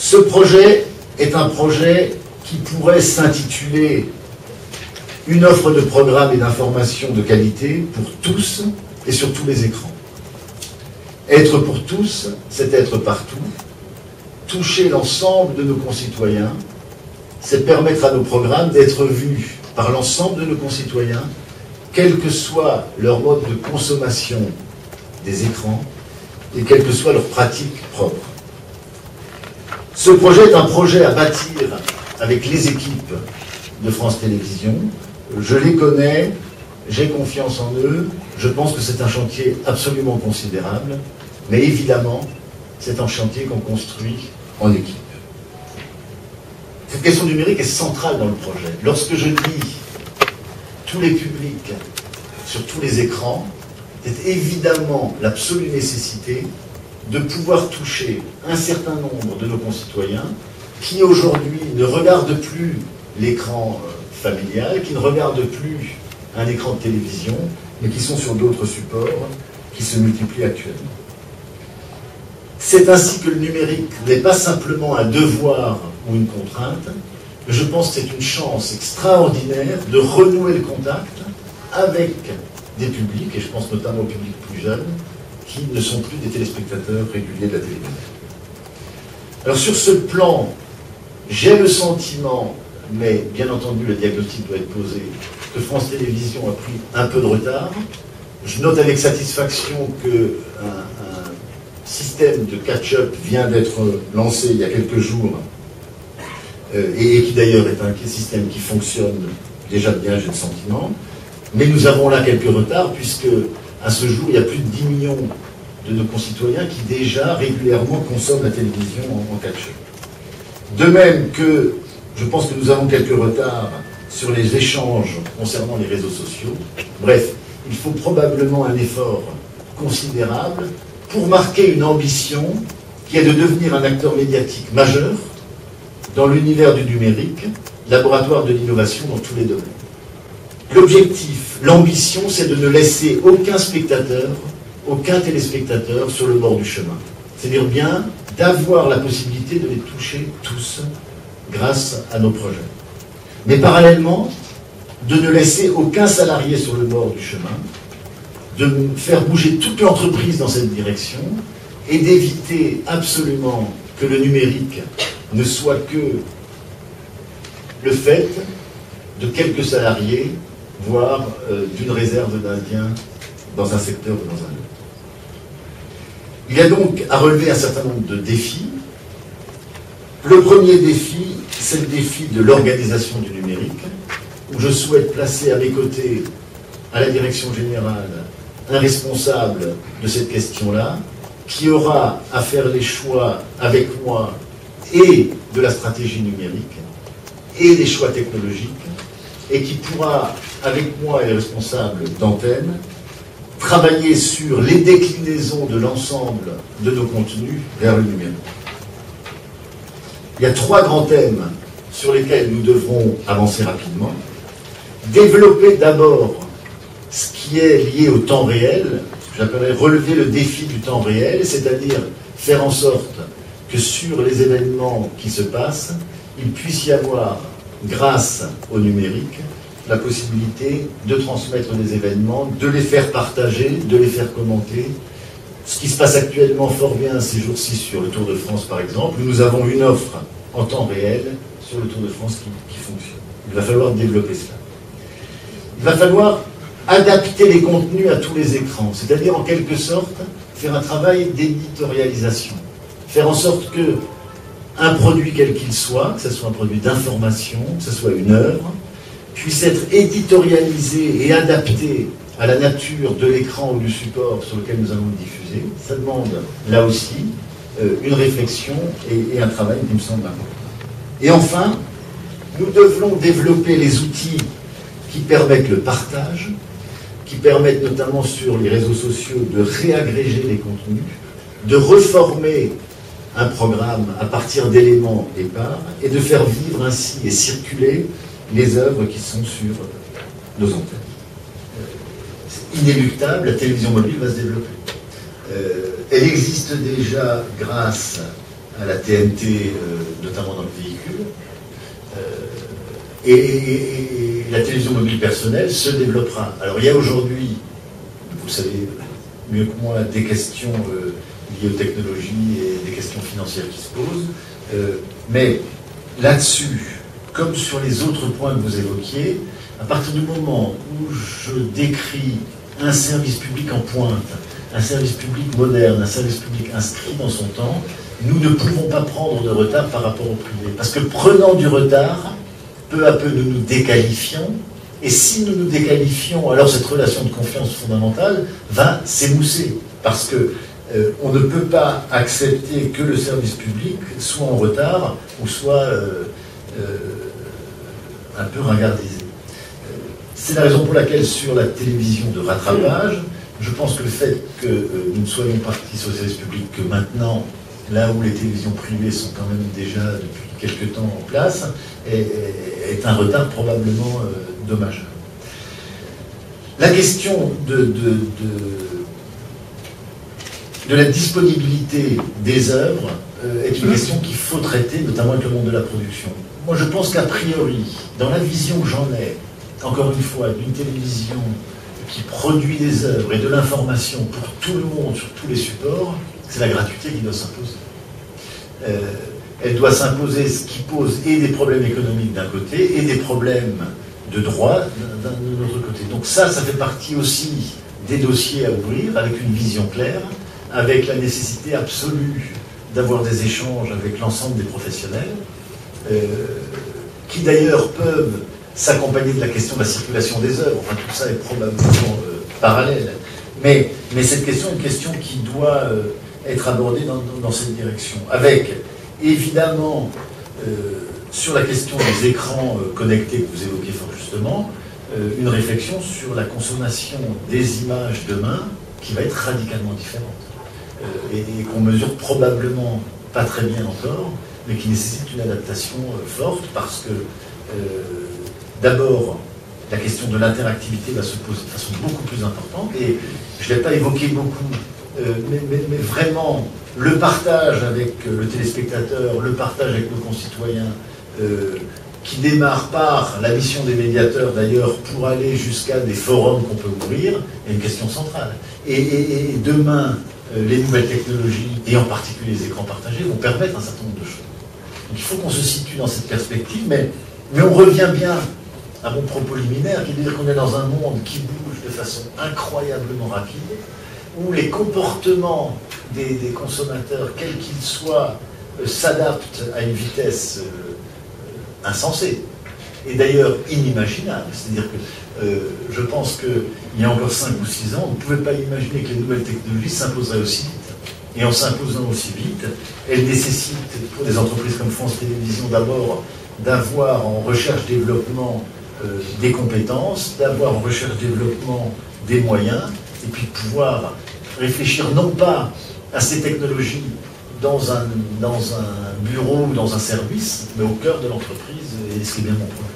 Ce projet est un projet qui pourrait s'intituler « Une offre de programmes et d'informations de qualité pour tous et sur tous les écrans ». Être pour tous, c'est être partout. Toucher l'ensemble de nos concitoyens, c'est permettre à nos programmes d'être vus par l'ensemble de nos concitoyens, quel que soit leur mode de consommation des écrans et quelle que soit leur pratique propre. Ce projet est un projet à bâtir avec les équipes de France Télévisions. Je les connais, j'ai confiance en eux, je pense que c'est un chantier absolument considérable, mais évidemment, c'est un chantier qu'on construit en équipe. Cette question numérique est centrale dans le projet. Lorsque je dis tous les publics sur tous les écrans, c'est évidemment l'absolue nécessité de pouvoir toucher un certain nombre de nos concitoyens qui aujourd'hui ne regardent plus l'écran familial, qui ne regardent plus un écran de télévision, mais qui sont sur d'autres supports qui se multiplient actuellement. C'est ainsi que le numérique n'est pas simplement un devoir ou une contrainte, mais je pense que c'est une chance extraordinaire de renouer le contact avec des publics, et je pense notamment aux publics plus jeunes, qui ne sont plus des téléspectateurs réguliers de la télévision. Alors sur ce plan, j'ai le sentiment, mais bien entendu le diagnostic doit être posé, que France Télévisions a pris un peu de retard. Je note avec satisfaction qu'un système de catch-up vient d'être lancé il y a quelques jours, et qui d'ailleurs est un système qui fonctionne déjà bien, j'ai le sentiment. Mais nous avons là quelques retards, puisque à ce jour, il y a plus de 10 millions de nos concitoyens qui déjà régulièrement consomment la télévision en catch-up. De même que je pense que nous avons quelques retards sur les échanges concernant les réseaux sociaux. Bref, il faut probablement un effort considérable pour marquer une ambition qui est de devenir un acteur médiatique majeur dans l'univers du numérique, laboratoire de l'innovation dans tous les domaines. L'objectif, l'ambition, c'est de ne laisser aucun spectateur, aucun téléspectateur sur le bord du chemin. C'est-à-dire bien d'avoir la possibilité de les toucher tous grâce à nos projets. Mais parallèlement, de ne laisser aucun salarié sur le bord du chemin, de faire bouger toute l'entreprise dans cette direction et d'éviter absolument que le numérique ne soit que le fait de quelques salariés, voire d'une réserve d'Indiens dans un secteur ou dans un autre. Il y a donc à relever un certain nombre de défis. Le premier défi, c'est le défi de l'organisation du numérique, où je souhaite placer à mes côtés, à la direction générale, un responsable de cette question-là, qui aura à faire les choix avec moi et de la stratégie numérique, et des choix technologiques, et qui pourra, avec moi et les responsables d'antenne, travailler sur les déclinaisons de l'ensemble de nos contenus vers le numérique. Il y a 3 grands thèmes sur lesquels nous devrons avancer rapidement. Développer d'abord ce qui est lié au temps réel, ce que j'appellerais relever le défi du temps réel, c'est-à-dire faire en sorte que sur les événements qui se passent, il puisse y avoir, grâce au numérique, la possibilité de transmettre des événements, de les faire partager, de les faire commenter. Ce qui se passe actuellement fort bien ces jours-ci sur le Tour de France, par exemple, nous avons une offre en temps réel sur le Tour de France qui fonctionne. Il va falloir développer cela. Il va falloir adapter les contenus à tous les écrans, c'est-à-dire en quelque sorte faire un travail d'éditorialisation, faire en sorte que un produit quel qu'il soit, que ce soit un produit d'information, que ce soit une œuvre, puisse être éditorialisé et adapté à la nature de l'écran ou du support sur lequel nous allons le diffuser. Ça demande, là aussi, une réflexion et un travail qui me semble important. Et enfin, nous devrons développer les outils qui permettent le partage, qui permettent notamment sur les réseaux sociaux de réagréger les contenus, de reformer un programme à partir d'éléments épars et de faire vivre ainsi et circuler les œuvres qui sont sur nos antennes. C'est inéluctable, la télévision mobile va se développer. Elle existe déjà grâce à la TNT, notamment dans le véhicule. Et la télévision mobile personnelle se développera. Alors il y a aujourd'hui, vous savez mieux que moi, des questions liées aux technologies et des questions financières qui se posent. Mais là-dessus, comme sur les autres points que vous évoquiez, à partir du moment où je décris un service public en pointe, un service public moderne, un service public inscrit dans son temps, nous ne pouvons pas prendre de retard par rapport au privé. Parce que prenant du retard, peu à peu nous nous déqualifions, et si nous nous déqualifions, alors cette relation de confiance fondamentale va s'émousser. Parce que on ne peut pas accepter que le service public soit en retard ou soit un peu ringardisé. C'est la raison pour laquelle sur la télévision de rattrapage, je pense que le fait que nous ne soyons partis sur le service public que maintenant, là où les télévisions privées sont quand même déjà depuis quelque temps en place, est un retard probablement dommageable. La question de la disponibilité des œuvres est une question qu'il faut traiter, notamment avec le monde de la production. Moi, je pense qu'a priori, dans la vision que j'en ai, encore une fois, d'une télévision qui produit des œuvres et de l'information pour tout le monde, sur tous les supports, c'est la gratuité qui doit s'imposer. Elle doit s'imposer, ce qui pose et des problèmes économiques d'un côté et des problèmes de droit de l'autre côté. Donc ça fait partie aussi des dossiers à ouvrir avec une vision claire, avec la nécessité absolue d'avoir des échanges avec l'ensemble des professionnels, qui d'ailleurs peuvent s'accompagner de la question de la circulation des œuvres. Enfin, tout ça est probablement parallèle. Mais cette question est une question qui doit être abordée dans cette direction. Avec, évidemment, sur la question des écrans connectés que vous évoquez fort justement, une réflexion sur la consommation des images demain qui va être radicalement différente. Et qu'on mesure probablement pas très bien encore, mais qui nécessite une adaptation forte parce que d'abord, la question de l'interactivité va se poser de façon beaucoup plus importante, et je ne l'ai pas évoqué beaucoup, mais vraiment, le partage avec le téléspectateur, le partage avec nos concitoyens, qui démarre par la mission des médiateurs d'ailleurs, pour aller jusqu'à des forums qu'on peut ouvrir, est une question centrale. Et demain, les nouvelles technologies, et en particulier les écrans partagés, vont permettre un certain nombre de choses. Donc il faut qu'on se situe dans cette perspective, mais on revient bien à mon propos liminaire, qui veut dire qu'on est dans un monde qui bouge de façon incroyablement rapide, où les comportements des consommateurs, quels qu'ils soient, s'adaptent à une vitesse insensée, et d'ailleurs inimaginable. C'est-à-dire que je pense qu'il y a encore 5 ou 6 ans, on ne pouvait pas imaginer que les nouvelles technologies s'imposeraient aussi vite. Et en s'imposant aussi vite, elles nécessitent, pour des entreprises comme France Télévisions, d'abord d'avoir en recherche-développement des compétences, d'avoir en recherche-développement des moyens, et puis de pouvoir réfléchir non pas à ces technologies dans un bureau ou dans un service, mais au cœur de l'entreprise, et ce qui est bien mon problème.